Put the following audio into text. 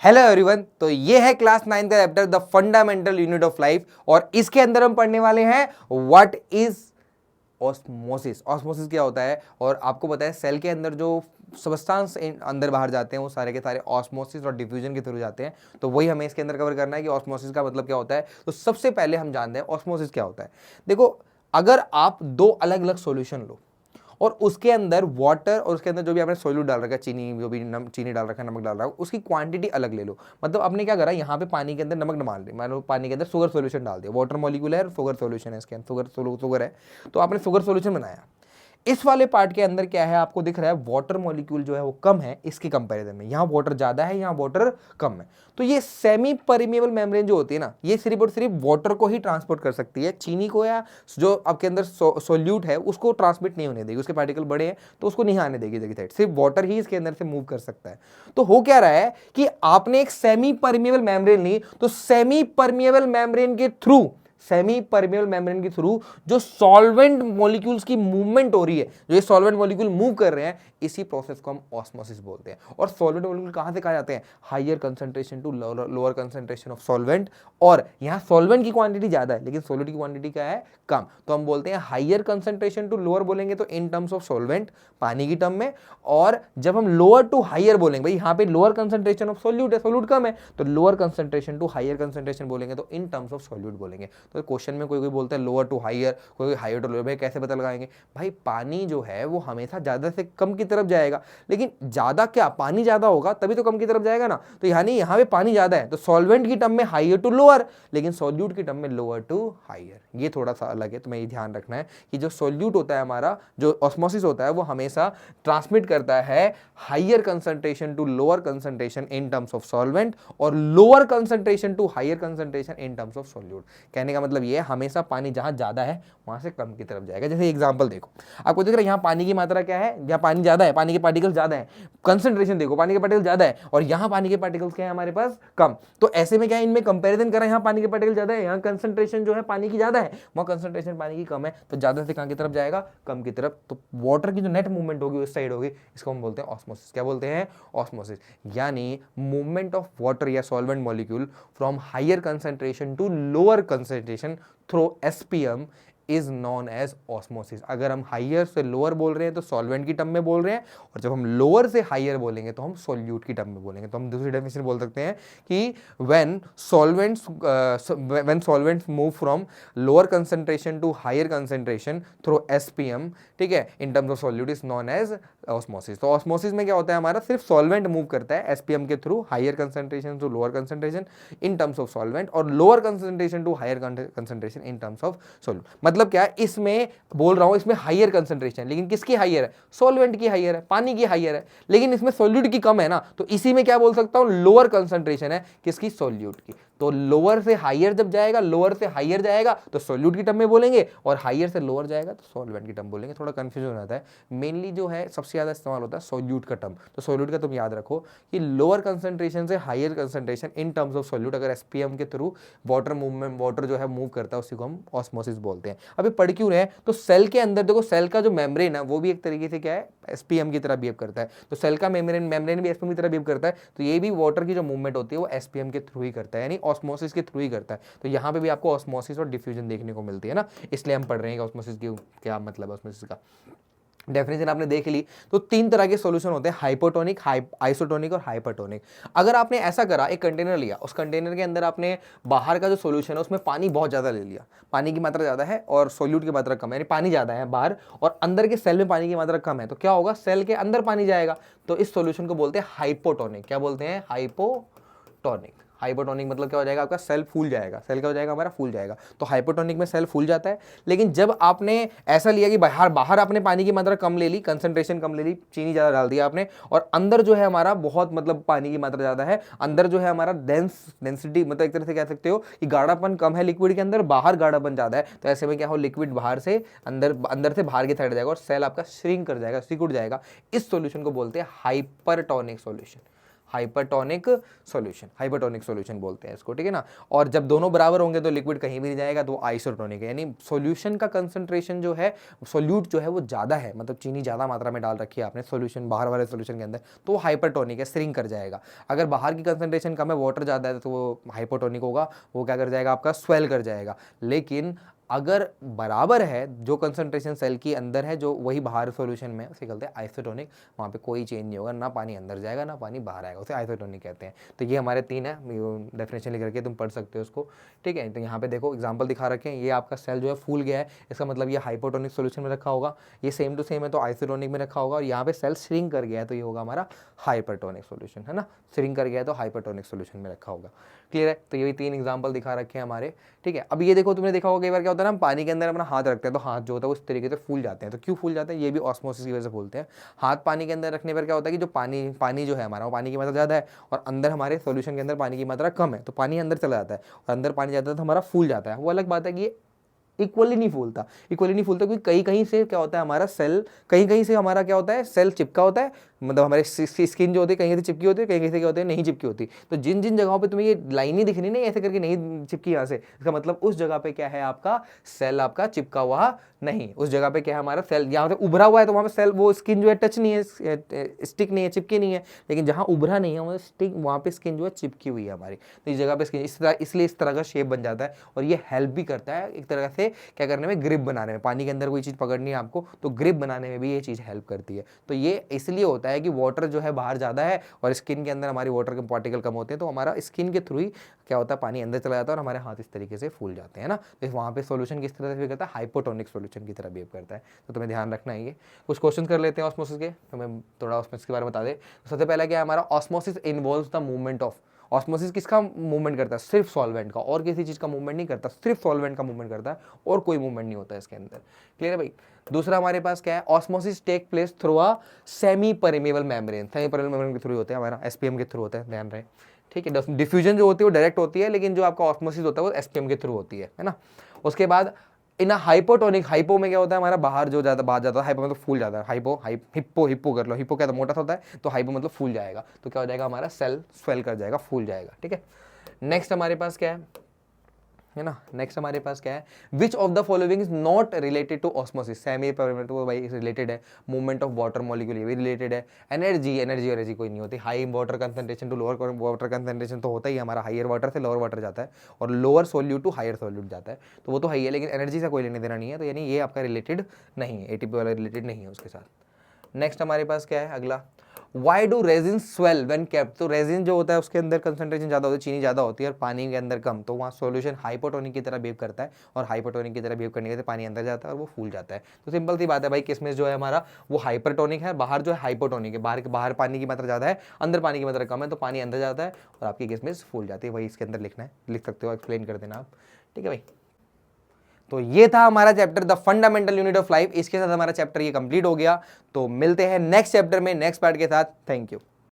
Hello everyone, तो ये है क्लास 9 का chapter the fundamental unit of life और इसके अंदर हम पढ़ने वाले हैं व्हाट इज ऑस्मोसिस। ऑस्मोसिस क्या होता है और आपको पता है सेल के अंदर जो सब्सटेंस अंदर बाहर जाते हैं वो सारे के सारे ऑस्मोसिस और डिफ्यूजन के थ्रू जाते हैं। तो वही हमें इसके अंदर कवर करना है कि ऑस्मोसिस का मतलब क्या होता है। तो सबसे पहले हम जानते हैं ऑस्मोसिस क्या होता है। देखो, अगर आप दो अलग अलग सॉल्यूशन लो और उसके अंदर वाटर और उसके अंदर जो भी आपने सोल्यूट डाल रखा है, चीनी जो भी चीनी डाल रखा है, नमक डाल रहा है, उसकी क्वांटिटी अलग ले लो। मतलब आपने क्या करा, यहाँ पे पानी के अंदर नमक डाल दिया, मान लो पानी के अंदर शुगर सोल्यूशन डाल दिया, वाटर मॉलिक्यूल है और शुगर सोल्यूशन है, इसके अंदर शुगर है, तो आपने शुगर सोल्यूशन बनाया। इस वाले पार्ट के अंदर क्या है, आपको दिख रहा है वाटर मॉलिक्यूल जो है वो कम है इसके कंपैरिजन में, यहाँ वाटर ज्यादा है, यहाँ वाटर कम है। तो ये सेमी परमेबल मेम्ब्रेन जो होती है ना, ये सिर्फ और सिर्फ वाटर को ही ट्रांसपोर्ट कर सकती है, चीनी को या जो आपके अंदर सोल्यूट है उसको ट्रांसमिट नहीं होने देगी, उसके पार्टिकल बड़े हैं तो उसको नहीं आने देगी जगह साइड, सिर्फ वाटर ही इसके अंदर से मूव कर सकता है। तो हो क्या रहा है कि आपने एक सेमी परमेबल मेम्ब्रेन ली, तो सेमी परमेबल मेम्ब्रेन के थ्रू जो सॉल्वेंट मॉलिक्यूल्स की मूवमेंट हो रही है, जो ये सॉल्वेंट मॉलिक्यूल मूव कर रहे हैं, इसी प्रोसेस को हम ऑस्मोसिस बोलते हैं। और सॉल्वेंट मॉलिक्यूल कहां से कहा जाते हैं, higher concentration to lower concentration of solvent. और यहां सॉल्वेंट की क्वांटिटी ज्यादा है लेकिन सॉल्यूट की क्वांटिटी क्या है, कम, तो हम बोलते हैं हायर कंसंट्रेशन टू लोअर बोलेंगे तो इन टर्म्स ऑफ सॉल्वेंट, पानी की टर्म में। और जब हम लोअर टू हायर बोलेंगे, भाई यहाँ पे लोअर कंसंट्रेशन ऑफ सॉल्यूट है, सॉल्यूट कम है, तो lower concentration to higher concentration बोलेंगे तो इन टर्म्स ऑफ सॉल्यूट बोलेंगे। तो क्वेश्चन में कोई बोलता है लोअर टू हायर, कोई हायर टू लोअर, भाई कैसे पता लगाएंगे, भाई पानी जो है वो हमेशा ज्यादा से कम की तरफ जाएगा, लेकिन ज्यादा क्या, पानी ज्यादा होगा तभी तो कम की तरफ जाएगा ना। तो यानी यहाँ पे पानी ज्यादा है तो सॉल्वेंट की टर्म में हायर टू लोअर, लेकिन सॉल्यूट की टर्म में लोअर टू हायर। ये थोड़ा सा अलग है, तो मैं ये ध्यान रखना है कि जो सॉल्यूट होता है हमारा, जो ऑस्मोसिस होता है, वो हमेशा ट्रांसमिट करता है higher concentration to lower concentration in terms of solvent और lower concentration to higher concentration in terms of solute. कहने का मतलब ये है हमेशा पानी जहां ज्यादा है वहां से कम की तरफ जाएगा। जैसे एग्जांपल देखो, आपको दिख रहा है यहाँ पानी की मात्रा क्या है, यहाँ पानी ज्यादा है, पानी के पार्टिकल ज्यादा है, कंसंट्रेशन देखो पानी के पार्टिकल ज्यादा है, और यहाँ पानी के पार्टिकल्स क्या है हमारे पास, कम। तो ऐसे में क्या है, इनमें कंपैरिजन करें, यहाँ पानी के पार्टिकल ज्यादा है, यहाँ कंसंट्रेशन जो है पानी की ज्यादा है, वहाँ कंसंट्रेशन पानी की कम है, तो ज्यादा से कहाँ की तरफ जाएगा, कम की तरफ। तो वाटर की जो नेट मूवमेंट होगी उस साइड होगी, इसको हम बोलते हैं ऑस्मोसिस। क्या बोलते हैं, ऑस्मोसिस। यानी मूवमेंट ऑफ वाटर या solvent molecule from higher concentration to lower concentration through SPM is known as osmosis. अगर हम हायर से लोअर बोल रहे हैं तो सॉल्वेंट की टर्म में बोल रहे हैं, और जब हम लोअर से हायर बोलेंगे तो हम सॉल्यूट की टर्म में बोलेंगे। तो हम दूसरी डेफिनेशन बोल सकते हैं कि when solvents move from lower concentration to higher concentration through SPM, ठीक है, in terms of solute is known as osmosis. तो ऑस्मोसिस में क्या होता है, हमारा सिर्फ सॉल्वेंट मूव करता है एसपीएम के through, higher concentration to lower concentration in terms of solvent, और lower concentration to higher concentration in terms of solute. मतलब क्या है, इसमें बोल रहा हूं इसमें हायर कंसंट्रेशन, लेकिन किसकी हायर है, सॉल्वेंट की हायर है, पानी की हायर है, लेकिन इसमें सॉल्यूट की कम है ना, तो इसी में क्या बोल सकता हूं, लोअर कंसंट्रेशन है, किसकी, सॉल्यूट की। तो लोअर से हायर जब जाएगा, लोअर से हायर जाएगा तो सॉल्यूट की टर्म में बोलेंगे, और हायर से लोअर जाएगा तो सॉल्वेंट की टर्म बोलेंगे। थोड़ा कंफ्यूजन आता है, मेनली जो है सबसे ज्यादा इस्तेमाल होता है सॉल्यूट का टर्म। तो सॉल्यूट का तुम याद रखो कि लोअर कंसंट्रेशन से higher concentration in terms of solute, अगर एसपीएम के थ्रू वाटर मूवमेंट, वाटर जो है मूव करता है, उसी को हम ऑस्मोसिस बोलते हैं। अभी पढ़ क्यों रहे हैं, तो सेल के अंदर देखो, सेल का जो मेम्ब्रेन है वो भी एक तरीके से क्या है, एसपीएम की तरह बिहेव करता है। तो सेल का मेम्ब्रेन भी एसपीएम की तरह बिहेव करता है, तो ये भी वाटर की जो मूवमेंट होती है वो एसपीएम के थ्रू ही करता है, यानी ऑस्मोसिस के थ्रू ही करता है। तो यहाँ पे भी आपको ऑस्मोसिस और डिफ्यूजन देखने को मिलती है ना, इसलिए हम पढ़ रहे हैं कि ऑस्मोसिस की क्या मतलब है। ऑस्मोसिस का डेफिनेशन आपने देख ली। तो तीन तरह के सॉल्यूशन होते हैं, हाइपोटोनिक, आइसोटोनिक और हाइपरटोनिक। अगर आपने ऐसा करा, एक कंटेनर लिया, उस कंटेनर के अंदर आपने बाहर का जो सॉल्यूशन है उसमें पानी बहुत ज्यादा ले लिया, पानी की मात्रा ज्यादा है और सॉल्यूट की मात्रा कम है, यानी पानी ज्यादा है बाहर और अंदर के सेल में पानी की मात्रा कम है, तो क्या होगा, सेल के अंदर पानी जाएगा। तो इस सॉल्यूशन को बोलते हैं हाइपोटोनिक। क्या बोलते हैं, हाइपोटोनिक। हाइपोटोनिक मतलब क्या हो जाएगा, आपका सेल फूल जाएगा, सेल क्या हो जाएगा, हमारा फूल जाएगा। तो हाइपोटोनिक में सेल फूल जाता है। लेकिन जब आपने ऐसा लिया कि बाहर आपने पानी की मात्रा कम ले ली, कंसंट्रेशन कम ले ली, चीनी ज्यादा डाल दिया आपने, और अंदर जो है हमारा बहुत मतलब पानी की मात्रा ज्यादा है, अंदर जो है हमारा डेंसिटी, मतलब एक तरह से कह सकते हो कि गाढ़ापन कम है लिक्विड के अंदर, बाहर गाढ़ापन ज्यादा है, तो ऐसे में क्या हो, लिक्विड बाहर से अंदर से बाहर की साइड जाएगा और सेल आपका श्रिंक कर जाएगा, सिकुड़ जाएगा। इस सॉल्यूशन को बोलते हैं hypertonic solution. Hypertonic solution, hypertonic solution बोलते हैं इसको, ठीक है ना। और जब दोनों बराबर होंगे तो लिक्विड कहीं भी नहीं जाएगा, तो आइसोटोनिक है, यानी सॉल्यूशन का कंसंट्रेशन जो है, सोल्यूट जो है वो ज़्यादा है, मतलब चीनी ज़्यादा मात्रा में डाल रखी है आपने सॉल्यूशन, बाहर वाले सॉल्यूशन के अंदर, तो हाइपरटोनिक है, श्रिंक कर जाएगा। अगर बाहर की कंसंट्रेशन कम है, वाटर ज़्यादा है, तो वो हाइपोटोनिक होगा, वो क्या कर जाएगा आपका, स्वेल कर जाएगा। लेकिन अगर बराबर है, जो कंसंट्रेशन सेल के अंदर है जो वही बाहर सॉल्यूशन में, उसे कहते हैं आइसोटोनिक, वहाँ पे कोई चेंज नहीं होगा, ना पानी अंदर जाएगा ना पानी बाहर आएगा, उसे आइसोटोनिक कहते हैं। तो ये हमारे 3 है, डेफिनेशन लिख रखी है, तुम पढ़ सकते हो उसको, ठीक है। तो यहाँ पे देखो एग्जाम्पल दिखा रखे हैं, ये आपका सेल जो है फूल गया है, इसका मतलब ये हाइपोटोनिक सोल्यूशन में रखा होगा, ये सेम टू सेम है तो आइसोटोनिक में रखा होगा, और यहाँ पे सेल श्रिंक कर गया है तो ये होगा हमारा हाइपरटोनिक सोल्यूशन, है ना, श्रिंक कर गया है तो हाइपरटोनिक सोल्यूशन में रखा होगा। क्लियर है। तो ये 3 एग्जाम्पल दिखा रखे हैं हमारे, ठीक है। अब ये देखो, तुमने देखा होगा कई बार क्या होता है ना, हम पानी के अंदर अपना हाथ रखते हैं तो हाथ जो होता है वो इस तरीके से फूल जाते हैं। तो क्यों फूल जाते हैं, ये भी ऑस्मोसिस की वजह से फूलते हैं। हाथ पानी के अंदर रखने पर क्या होता है कि जो पानी जो है हमारा, वो पानी की मात्रा ज़्यादा है और अंदर हमारे सॉल्यूशन के अंदर पानी की मात्रा कम है, तो पानी अंदर चला जाता है और अंदर पानी जाता है तो हमारा फूल जाता है। वो अलग बात है कि ये इक्वली नहीं फूलता, क्योंकि कहीं कहीं से क्या होता है हमारा सेल, कहीं कहीं से हमारा क्या होता है, सेल चिपका होता है, मतलब हमारे स्किन जो होती है कहीं से चिपकी होती है, कहीं कहीं से क्या होती है नहीं चिपकी होती। तो जिन जिन जगहों पे तुम्हें ये लाइन ही दिखनी नहीं ऐसे करके नहीं चिपकी यहाँ से, इसका मतलब उस जगह पे क्या है आपका सेल आपका चिपका हुआ नहीं, उस जगह पे क्या है हमारा सेल यहाँ से उभरा हुआ है, तो वहाँ पे सेल वो स्किन जो है टच नहीं है, स्टिक नहीं है, चिपकी नहीं है। लेकिन जहाँ उभरा नहीं है वहाँ पे स्किन जो है चिपकी हुई है हमारी, तो इस जगह पे स्किन इसलिए इस तरह का शेप बन जाता है। और ये हेल्प भी करता है एक तरह से क्या करने में, ग्रिप बनाने में। पानी के अंदर कोई चीज़ पकड़नी है आपको तो ग्रिप बनाने में भी ये चीज़ हेल्प करती है। तो ये इसलिए होता है कि वाटर जो है बाहर ज़्यादा है और स्किन के अंदर हमारी वाटर के पार्टिकल कम होते हैं, तो हमारा स्किन के थ्रू ही क्या होता है, पानी अंदर चला जाता है और हमारे हाथ इस तरीके से फूल जाते हैं ना। तो वहाँ पे सोल्यूशन किस तरह से बिहेव करता है, हाइपोटोनिक सोल्यूशन की तरह बिहेव करता है। तो तुम्हें ध्यान रखना है। ये कुछ क्वेश्चन कर लेते हैं ऑस्मोसिस के, तुम्हें थोड़ा ऑस्मोसिस के बारे में बता दे। तो सबसे पहला क्या है हमारा, osmosis involves the movement of, osmosis किसका मूवमेंट करता है, सिर्फ सॉल्वेंट का, और किसी चीज का मूवमेंट नहीं करता, सिर्फ सॉल्वेंट का मूवमेंट करता है और कोई मूवमेंट नहीं होता है इसके अंदर। क्लियर है भाई। दूसरा हमारे पास क्या है, osmosis take place through a semi permeable membrane, semi permeable membrane के थ्रू होता है हमारा, एसपीएम के थ्रू होता है, ध्यान रहे, ठीक है। डिफ्यूजन जो होती है वो डायरेक्ट होती है, लेकिन जो आपका ऑस्मोसिस होता है वो एसपीएम के थ्रू होती है ना। उसके बाद इन हाइपोटोनिक, हाइपो में क्या होता है हमारा, बाहर जो ज्यादा बाहर जाता है, हाइपो मतलब फूल जाता है, हिप्पो कर लो, हिप्पो क्या मोटा होता है, तो हाइपो मतलब फूल जाएगा, तो क्या हो जाएगा हमारा सेल स्वेल कर जाएगा, फूल जाएगा, ठीक है। नेक्स्ट हमारे पास क्या है ना, नेक्स्ट हमारे पास क्या है, which of the following is not related to osmosis, semi permeable तो भाई रिलेटेड है, मूवमेंट ऑफ वाटर मॉलिक्यूल ये भी रिलेटेड है, एनर्जी कोई नहीं होती, high water concentration to lower water concentration तो होता ही हमारा, हायर वाटर से लोअर वाटर जाता है और lower solute to higher solute जाता है, तो वो तो है, लेकिन एनर्जी से कोई लेने देना नहीं है, तो यानी ये आपका रिलेटेड नहीं है, एटीपी वाला रिलेटेड नहीं है उसके साथ। नेक्स्ट हमारे पास क्या है अगला, Why do resins swell when kept? तो रेजिन जो होता है उसके अंदर कंसंट्रेशन ज्यादा होती है, चीनी ज्यादा होती है और पानी के अंदर कम, तो वहाँ सॉल्यूशन हाइपोटोनिक की तरह बिहेव करता है और हाइपोटोनिक की तरह बिहेव करने से पानी अंदर जाता है और वो फूल जाता है। तो सिंपल सी बात है भाई, किसमें जो है हमारा वो हाइपरटोनिक है, बाहर जो है हाइपोटोनिक है, बाहर पानी की मात्रा ज्यादा है, अंदर पानी की मात्रा कम है, तो पानी अंदर जाता है और आपकी किसमिस फूल जाती है। वही इसके अंदर लिखना है, लिख सकते हो, एक्सप्लेन कर देना आप, ठीक है भाई। तो ये था हमारा chapter the fundamental unit of life, इसके साथ हमारा चैप्टर ये कंप्लीट हो गया। तो मिलते हैं नेक्स्ट चैप्टर में नेक्स्ट पार्ट के साथ, थैंक यू।